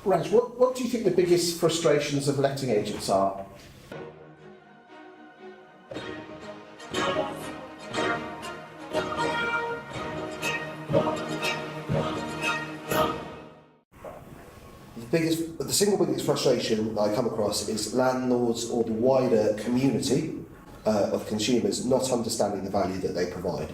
Raj, what do you think the biggest frustrations of letting agents are? The single biggest frustration that I come across is landlords or the wider community of consumers not understanding the value that they provide.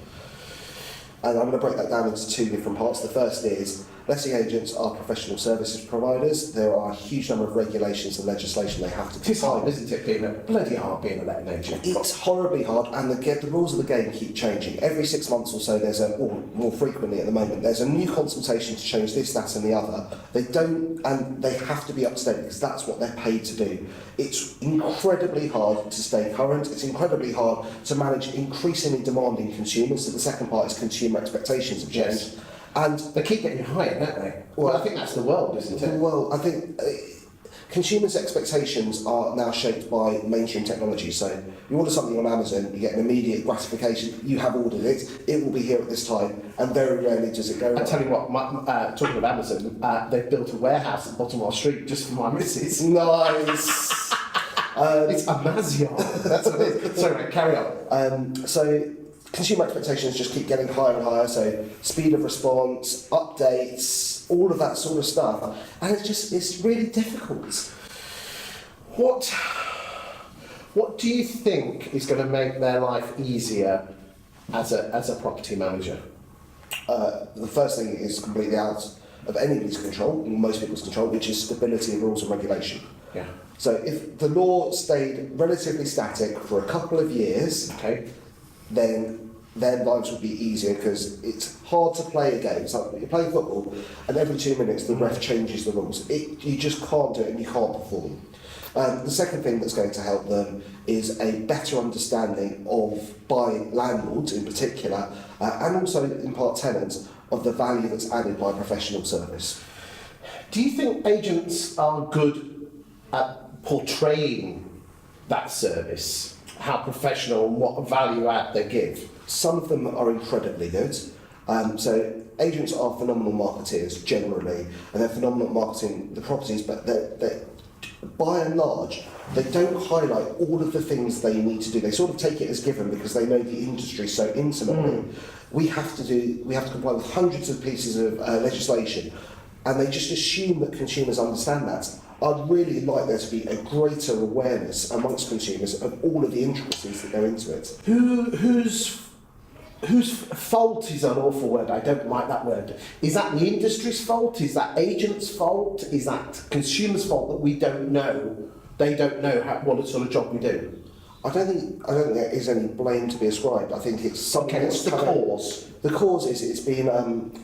And I'm going to break that down into two different parts. The first is letting agents are professional services providers. There are a huge number of regulations and legislation they have to It's hard, isn't it, being bloody hard being a letting agent? It's horribly hard, and the rules of the game keep changing. Every 6 months or so, or more frequently at the moment, there's a new consultation to change this, that and the other. They have to be up to date because that's what they're paid to do. It's incredibly hard to stay current. It's incredibly hard to manage increasingly demanding consumers. So the second part is consumer expectations have changed. Yes. And they keep getting higher, don't they? Well, I think that's the world, isn't it? Well, I think consumers' expectations are now shaped by mainstream technology. So you order something on Amazon, you get an immediate gratification. You have ordered it; it will be here at this time, and very rarely does it go wrong. I tell you what, talking of Amazon, they've built a warehouse at the bottom of our street just for my missus. Nice. It's Amazon. That's what it is. Sorry, mate, carry on. So consumer expectations just keep getting higher and higher, so speed of response, updates, all of that sort of stuff, and it's really difficult. What do you think is going to make their life easier as a property manager? The first thing is completely out of anybody's control, most people's control, which is stability of rules and regulation. Yeah. So if the law stayed relatively static for a couple of years, Okay. then their lives would be easier because it's hard to play a game. It's like you're playing football and every 2 minutes the ref changes the rules. You just can't do it and you can't perform. The second thing that's going to help them is a better understanding by landlords in particular, and also in part tenants, of the value that's added by professional service. Do you think agents are good at portraying that service, how professional and what value add they give? Some of them are incredibly good. So agents are phenomenal marketeers generally, and they're phenomenal at marketing the properties, but they're by and large, they don't highlight all of the things they need to do. They sort of take it as given because they know the industry so intimately. We have to comply with hundreds of pieces of legislation, and they just assume that consumers understand that. I'd really like there to be a greater awareness amongst consumers of all of the intricacies that go into it. Whose fault is an awful word, I don't like that word. Is that the industry's fault? Is that agents' fault? Is that consumers' fault that we don't know? They don't know what sort of job we do? I don't think there is any blame to be ascribed. I think it's something. Okay, what's the cause? The cause is it's been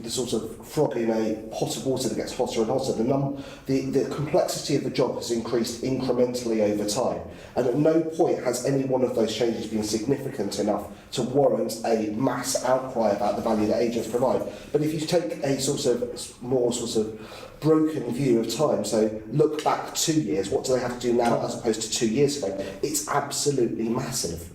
the sort of frog in a pot of water that gets hotter and hotter. The complexity of the job has increased incrementally over time, and at no point has any one of those changes been significant enough to warrant a mass outcry about the value that agents provide. But if you take a more broken view of time, so look back 2 years, what do they have to do now as opposed to 2 years ago? It's absolutely massive.